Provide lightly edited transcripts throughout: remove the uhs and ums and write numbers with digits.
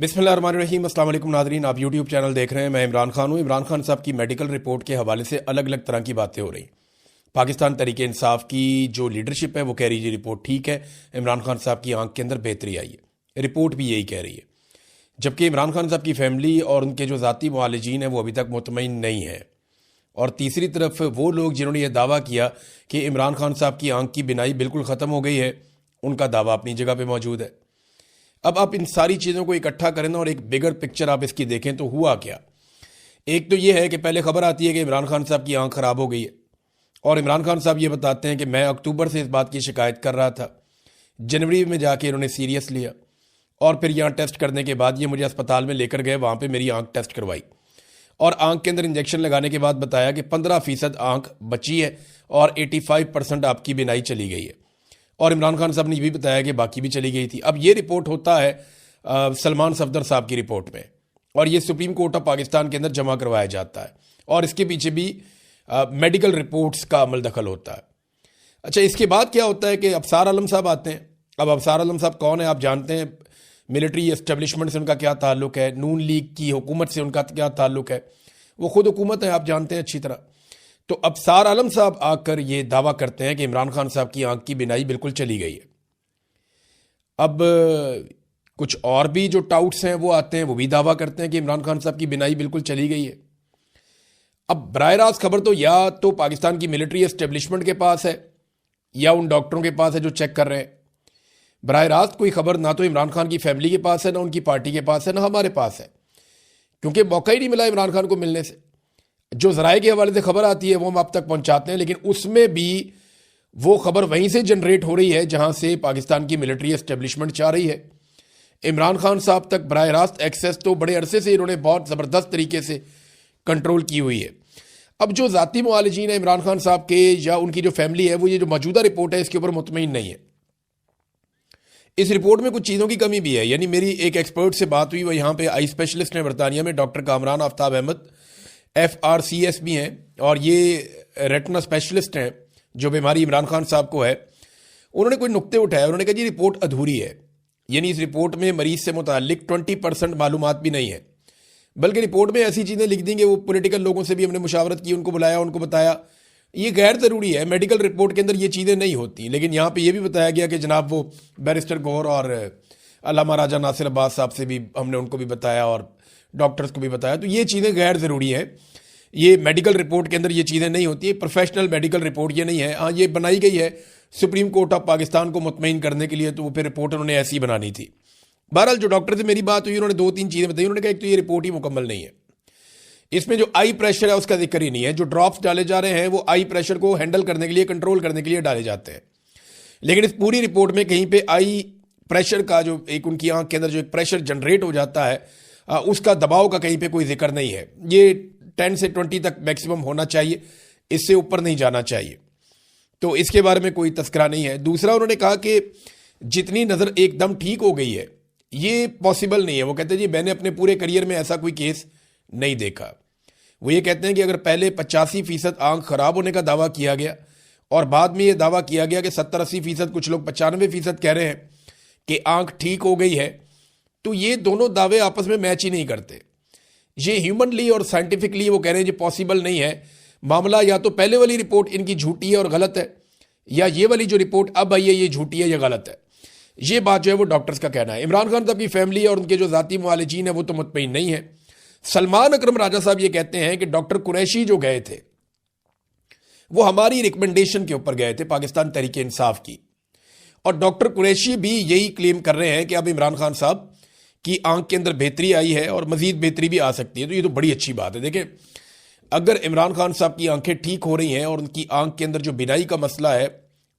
बिस्मिल्लाहिर्रहमानिर्रहीम। अस्सलाम वालेकुम नाज़रीन, आप यूट्यूब चैनल देख रहे हैं। मैं इमरान खान हूँ। इमरान खान साहब की मेडिकल रिपोर्ट के हवाले से अलग अलग तरह की बातें हो रही। पाकिस्तान तहरीक इंसाफ की जो लीडरशिप है वो कह रही है रिपोर्ट ठीक है, इमरान खान साहब की आंख के अंदर बेहतरी आई है। रिपोर्ट भी यही कह रही है, जबकि इमरान खान साहब की फैमिली और उनके जो ज़ाती मुआलिजीन हैं वो अभी तक मुतमईन नहीं है। और तीसरी तरफ वो लोग जिन्होंने ये दावा किया कि इमरान खान साहब की आंख की बिनाई बिल्कुल ख़त्म हो गई है, उनका दावा अपनी जगह पर मौजूद है। अब आप इन सारी चीज़ों को इकट्ठा करें ना और एक बिगर पिक्चर आप इसकी देखें तो हुआ क्या। एक तो ये है कि पहले खबर आती है कि इमरान खान साहब की आंख ख़राब हो गई है, और इमरान खान साहब ये बताते हैं कि मैं अक्टूबर से इस बात की शिकायत कर रहा था, जनवरी में जाके इन्होंने सीरियस लिया और फिर यहाँ टेस्ट करने के बाद ये मुझे अस्पताल में लेकर गए, वहाँ पे मेरी आंख टेस्ट करवाई और आंख के अंदर इंजेक्शन लगाने के बाद बताया कि 15% आंख बची है और 85% आपकी बिनाई चली गई है। और इमरान खान साहब ने ये भी बताया कि बाकी भी चली गई थी। अब ये रिपोर्ट होता है सलमान सफदर साहब की रिपोर्ट में, और ये सुप्रीम कोर्ट ऑफ पाकिस्तान के अंदर जमा करवाया जाता है, और इसके पीछे भी मेडिकल रिपोर्ट्स का अमल दखल होता है। अच्छा, इसके बाद क्या होता है कि अफसार आलम साहब आते हैं। अब अफसार आलम साहब कौन है आप जानते हैं, मिलिट्री एस्टेब्लिशमेंट से उनका क्या ताल्लुक है, नून लीग की हुकूमत से उनका क्या ताल्लुक है, वो खुद हुकूमत है, आप जानते हैं अच्छी तरह। तो अफसार आलम साहब आकर ये दावा करते हैं कि इमरान खान साहब की आंख की बिनाई बिल्कुल चली गई है। अब कुछ और भी जो टाउट्स हैं वो आते हैं, वो भी दावा करते हैं कि इमरान खान साहब की बिनाई बिल्कुल चली गई है। अब बराह रास्त खबर तो या तो पाकिस्तान की मिलिट्री एस्टेब्लिशमेंट के पास है या उन डॉक्टरों के पास है जो चेक कर रहे हैं। बराह रास्त कोई खबर ना तो इमरान खान की फैमिली के पास है, ना उनकी पार्टी के पास है, ना हमारे पास है, क्योंकि मौका ही नहीं मिला इमरान खान को मिलने से। जो ज़राए के हवाले से खबर आती है वो हम आप तक पहुंचाते हैं, लेकिन उसमें भी वो खबर वहीं से जनरेट हो रही है जहां से पाकिस्तान की मिलिट्री एस्टेब्लिशमेंट चाह रही है। इमरान खान साहब तक बराह रास्त एक्सेस तो बड़े अरसे से इन्होंने बहुत ज़बरदस्त तरीके से कंट्रोल की हुई है। अब जो ज़ाती मुआलिजीन है इमरान खान साहब के या उनकी जो फैमिली है, वो ये जो मौजूदा रिपोर्ट है इसके ऊपर मुतमईन नहीं है। इस रिपोर्ट में कुछ चीज़ों की कमी भी है। यानी मेरी एक एक्सपर्ट से बात हुई, वो यहाँ पे आई स्पेशलिस्ट हैं बरतानिया में, डॉक्टर कामरान आफ्ताब अहमद, FRCS भी हैं, और ये रेटिना स्पेशलिस्ट हैं जो बीमारी इमरान खान साहब को है। उन्होंने कोई नुक्ते उठाए, उन्होंने कहा जी रिपोर्ट अधूरी है। यानी इस रिपोर्ट में मरीज से मुतालिक 20% मालूमात भी नहीं है, बल्कि रिपोर्ट में ऐसी चीज़ें लिख देंगे। वो पॉलिटिकल लोगों से भी हमने मुशावरत की, उनको बुलाया, उनको बताया ये गैर ज़रूरी है, मेडिकल रिपोर्ट के अंदर ये चीज़ें नहीं होती। लेकिन यहाँ पे ये भी बताया गया कि जनाब वो बैरिस्टर गौर और अल्लामा राजा नासिर अब्बास साहब से भी हमने उनको भी बताया और डॉक्टर्स को भी बताया, तो ये चीज़ें गैर ज़रूरी हैं। ये मेडिकल रिपोर्ट के अंदर ये चीज़ें नहीं होती है, प्रोफेशनल मेडिकल रिपोर्ट ये नहीं है। हाँ, ये बनाई गई है सुप्रीम कोर्ट ऑफ पाकिस्तान को मुतमईन करने के लिए, तो वो फिर रिपोर्ट उन्होंने ऐसी बनानी थी। बहरहाल जो डॉक्टर से मेरी बात हुई, उन्होंने 2-3 चीज़ें बताई। उन्होंने कहा एक तो ये रिपोर्ट ही मुकम्मल नहीं है, इसमें जो आई प्रेशर है उसका जिक्र ही नहीं है। जो ड्रॉप्स डाले जा रहे हैं वो आई प्रेशर को हैंडल करने के लिए, कंट्रोल करने के लिए डाले जाते हैं, लेकिन इस पूरी रिपोर्ट में कहीं पे आई प्रेशर का जो एक उनकी आंख के अंदर जो एक प्रेशर जनरेट हो जाता है उसका दबाव का कहीं पे कोई जिक्र नहीं है। ये 10 से 20 तक मैक्सिमम होना चाहिए, इससे ऊपर नहीं जाना चाहिए, तो इसके बारे में कोई तस्करा नहीं है। दूसरा, उन्होंने कहा कि जितनी नज़र एकदम ठीक हो गई है ये पॉसिबल नहीं है। वो कहते हैं जी मैंने अपने पूरे करियर में ऐसा कोई केस नहीं देखा। वो ये कहते हैं कि अगर पहले 85% आंख खराब होने का दावा किया गया और बाद में ये दावा किया गया कि 70-80%, कुछ लोग 95% कह रहे हैं कि आंख ठीक हो गई है, तो ये दोनों दावे आपस में मैच ही नहीं करते। ये ह्यूमनली और साइंटिफिकली वो कह रहे हैं जी पॉसिबल नहीं है। मामला या तो पहले वाली रिपोर्ट इनकी झूठी है और गलत है, या ये वाली जो रिपोर्ट अब आई है ये झूठी है या गलत है। ये बात जो है वो डॉक्टर्स का कहना है। इमरान खान साहब की फैमिली और उनके जो ज़ाती मुआलिजीन है वो तो मुतमईन नहीं है। सलमान अकरम राजा साहब ये कहते हैं कि डॉक्टर कुरैशी जो गए थे वो हमारी रिकमेंडेशन के ऊपर गए थे, पाकिस्तान तहरीक इंसाफ की, और डॉक्टर कुरैशी भी यही क्लेम कर रहे हैं कि अब इमरान खान साहब की आंख के अंदर बेहतरी आई है और मजीद बेहतरी भी आ सकती है। तो ये तो बड़ी अच्छी बात है। देखें, अगर इमरान खान साहब की आंखें ठीक हो रही हैं और उनकी आंख के अंदर जो बिनाई का मसला है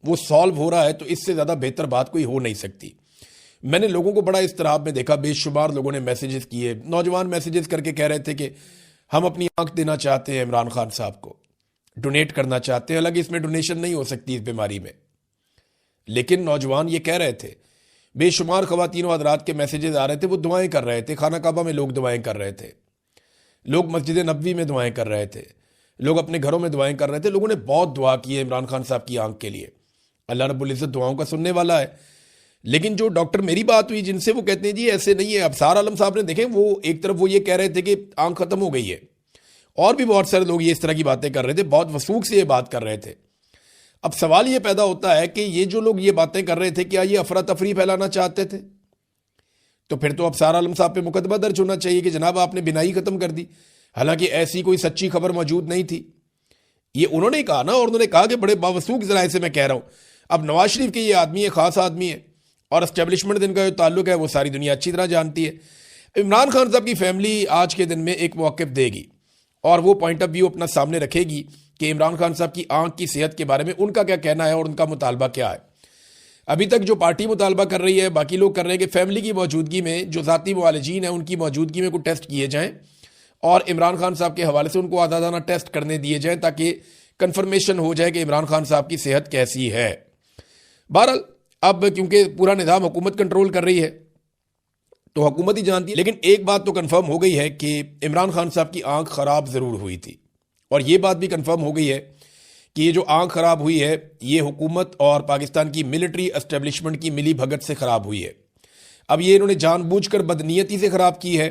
वो सॉल्व हो रहा है, तो इससे ज़्यादा बेहतर बात कोई हो नहीं सकती। मैंने लोगों को बड़ा इस्तराब में देखा, बेशुमार लोगों ने मैसेजेस किए, नौजवान मैसेजेस करके कह रहे थे कि हम अपनी आंख देना चाहते हैं इमरान खान साहब को, डोनेट करना चाहते हैं। हालांकि इसमें डोनेशन नहीं हो सकती इस बीमारी में, लेकिन नौजवान ये कह रहे थे। बेशुमार ख़वातीन और हज़रात के मैसेजेस आ रहे थे, वो दुआएं कर रहे थे। खाना काबा में लोग दुआएं कर रहे थे, लोग मस्जिद नबवी में दुआएं कर रहे थे, लोग अपने घरों में दुआएं कर रहे थे। लोगों ने बहुत दुआ की है इमरान खान साहब की आंख के लिए। अल्लाह रब्बुल इज़्ज़त दुआओं का सुनने वाला है। लेकिन जो डॉक्टर मेरी बात हुई जिनसे, वो कहते हैं जी ऐसे नहीं है। अबसार आलम साहब ने देखें, वो एक तरफ वो ये कह रहे थे कि आंख खत्म हो गई है, और भी बहुत सारे लोग ये इस तरह की बातें कर रहे थे, बहुत वसूख से ये बात कर रहे थे। अब सवाल ये पैदा होता है कि ये जो लोग ये बातें कर रहे थे, क्या ये अफरा तफरी फैलाना चाहते थे? तो फिर तो अबसार आलम साहब पे मुकदमा दर्ज होना चाहिए कि जनाब आपने बिनाई खत्म कर दी। हालांकि ऐसी कोई सच्ची खबर मौजूद नहीं थी, ये उन्होंने कहा ना, और उन्होंने कहा कि बड़े बावसूख जराए से मैं कह रहा हूं। अब नवाज शरीफ के ये आदमी है, खास आदमी है, और एस्टेब्लिशमेंट दिन का जो ताल्लुक है वो सारी दुनिया अच्छी तरह जानती है। इमरान खान साहब की फैमिली आज के दिन में एक मौक़िफ़ देगी और वो पॉइंट ऑफ व्यू अपना सामने रखेगी कि इमरान खान साहब की आंख की सेहत के बारे में उनका क्या कहना है और उनका मुतालबा क्या है। अभी तक जो पार्टी मुतालबा कर रही है, बाकी लोग कर रहे हैं कि फैमिली की मौजूदगी में जो ज़ाती मुआलजीन हैं उनकी मौजूदगी में कुछ टेस्ट किए जाएँ और इमरान खान साहब के हवाले से उनको आज़ादाना टेस्ट करने दिए जाएँ ताकि कन्फर्मेशन हो जाए कि इमरान खान साहब की सेहत कैसी है। बहरहाल अब क्योंकि पूरा निज़ाम हुकूमत कंट्रोल कर रही है तो हुकूमत ही जानती है, लेकिन एक बात तो कंफर्म हो गई है कि इमरान खान साहब की आंख ख़राब ज़रूर हुई थी, और ये बात भी कंफर्म हो गई है कि ये जो आंख ख़राब हुई है ये हुकूमत और पाकिस्तान की मिलिट्री एस्टेब्लिशमेंट की मिली भगत से ख़राब हुई है। अब ये इन्होंने जानबूझकर बदनीयती से ख़राब की है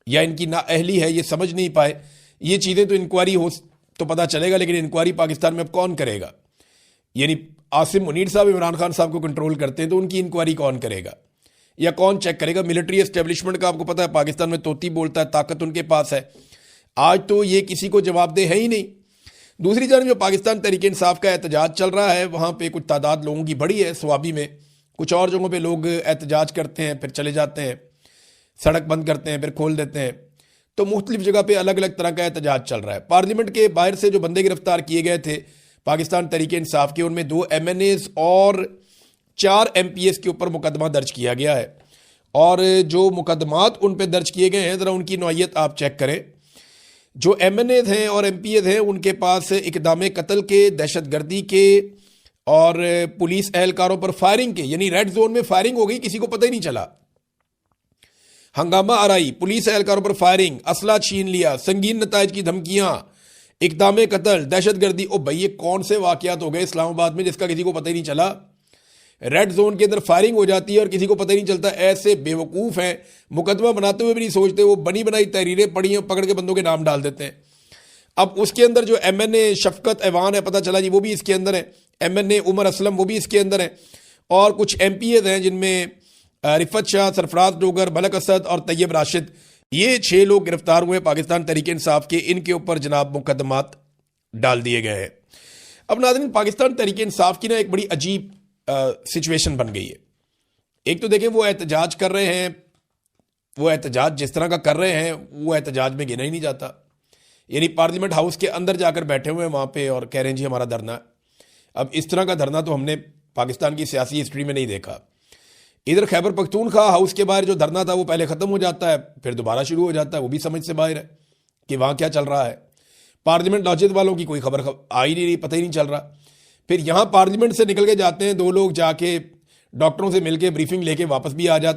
या इनकी नाअहली है, ये समझ नहीं पाए। ये चीज़ें तो इंक्वायरी हो तो पता चलेगा, लेकिन इंक्वायरी पाकिस्तान में अब कौन करेगा? यानी आसिम मुनीर साहब इमरान खान साहब को कंट्रोल करते हैं तो उनकी इंक्वायरी कौन करेगा या कौन चेक करेगा? मिलिट्री एस्टेब्लिशमेंट का आपको पता है पाकिस्तान में तोती बोलता है, ताकत उनके पास है। आज तो ये किसी को जवाबदेह है ही नहीं। दूसरी जानब जो पाकिस्तान तहरीक इंसाफ का एहतजाज चल रहा है, वहाँ पे कुछ तादाद लोगों की बड़ी है स्वाबी में, कुछ और जगहों पे लोग एहतजाज करते हैं फिर चले जाते हैं, सड़क बंद करते हैं फिर खोल देते हैं, तो मुख्तलिफ जगह पे अलग अलग तरह का एहतजाज चल रहा है। पार्लियामेंट के बाहर से जो बंदे गिरफ्तार किए गए थे पाकिस्तान तहरीक इंसाफ के, उनमें 2 MNAs और 4 MPs के ऊपर मुकदमा दर्ज किया गया है। और जो मुकदमात उन पर दर्ज किए गए हैं, ज़रा उनकी नौइयत आप चेक करें। जो MNAs हैं और MPs हैं उनके पास इक़दाम कत्ल के, दहशतगर्दी के और पुलिस एहलकारों पर फायरिंग के, यानी रेड जोन में फायरिंग हो गई, किसी को पता ही नहीं चला, हंगामा आराई, पुलिस एहलकारों पर फायरिंग, असला छीन लिया, संगीन नताइज की धमकियां, इक़दाम कत्ल, दहशतगर्दी। ओ भाई ये कौन से वाक़यात हो गए इस्लामाबाद में जिसका किसी को पता ही नहीं चला? रेड जोन के अंदर फायरिंग हो जाती है और किसी को पता ही नहीं चलता। ऐसे बेवकूफ़ हैं, मुकदमा बनाते हुए भी नहीं सोचते, वो बनी बनाई तहरीरें पढ़ी हैं, पकड़ के बंदों के नाम डाल देते हैं। अब उसके अंदर जो MNA शफकत ऐवान है, पता चला जी वो भी इसके अंदर है, MNA उमर असलम वो भी इसके अंदर है, और कुछ MPs हैं जिनमें रिफत शाह, सरफराज डोगर, मलक असद और तैयब राशिद, ये 6 लोग गिरफ्तार हुए पाकिस्तान तहरीक इंसाफ के। इनके ऊपर जनाब मुकदमात डाल दिए गए हैं। अब नाज़रीन, पाकिस्तान तहरीक इंसाफ की ना एक बड़ी अजीब सिचुएशन बन गई है। एक तो देखें वो एहतजाज कर रहे हैं, वो एहतजाज जिस तरह का कर रहे हैं वो एहतजाज में गिना ही नहीं जाता। यानी पार्लियामेंट हाउस के अंदर जाकर बैठे हुए हैं वहाँ पे और कह रहे हैं जी हमारा धरना। अब इस तरह का धरना तो हमने पाकिस्तान की सियासी हिस्ट्री में नहीं देखा। इधर खैबर पख्तूनख्वा हाउस के बाहर जो धरना था वो पहले ख़त्म हो जाता है फिर दोबारा शुरू हो जाता है, वो भी समझ से बाहर है कि वहाँ क्या चल रहा है। पार्लियामेंट लॉजिद वालों की कोई खबर आ ही नहीं रही, पता ही नहीं चल रहा। फिर यहाँ पार्लियामेंट से निकल के जाते हैं 2 लोग, जाके डॉक्टरों से मिलके ब्रीफिंग लेके वापस भी आ जाते